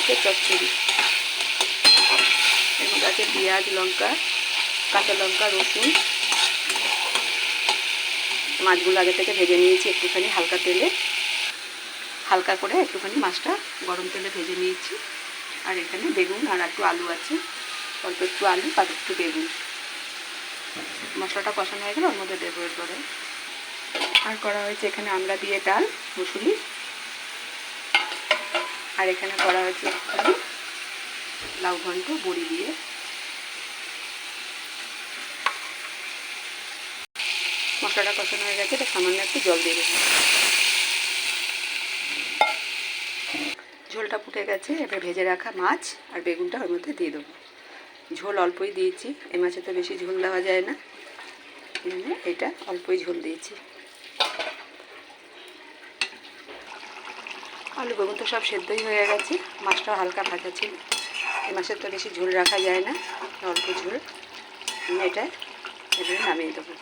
মাছের চচ্চড়ি। এর মধ্যে আছে পেঁয়াজ, লঙ্কা, কাঁচা লঙ্কা, রসুন। মাছগুলো আগে থেকে ভেজে নিয়েছি একটুখানি হালকা তেলে, হালকা করে একটুখানি মাছটা গরম তেলে ভেজে নিয়েছি। আর এখানে বেগুন আর একটু আলু আছে, অল্প একটু আলু আর একটু বেগুন। মশলাটা কষানো হয়ে গেলে ওর মধ্যে দেবো এরপরে। আর করা হয়েছে এখানে আমরা দিয়ে ডাল মুসুরি, আর এখানে করা হয়েছে একটুখানি লাউ ঘন্ট বড়ি দিয়ে। মশলাটা কষানো হয়ে গেছে, এটা সামান্য একটু জল দিয়ে দেবো। ঝোলটা ফুটে গেছে, এবার ভেজে রাখা মাছ আর বেগুনটা ওর মধ্যে দিয়ে দেবো। ঝোল অল্পই দিয়েছি, এই মাছে তো বেশি ঝোল দেওয়া যায় না, এটা অল্পই ঝোল দিয়েছি। আলু বেগুন তো সব সেদ্ধই হয়ে গেছে, মাছটাও হালকা ভাজা ছিল। এই মাছের তো বেশি ঝোল রাখা যায় না, অল্প ঝোল। এটা এবারে নামিয়ে দেবো।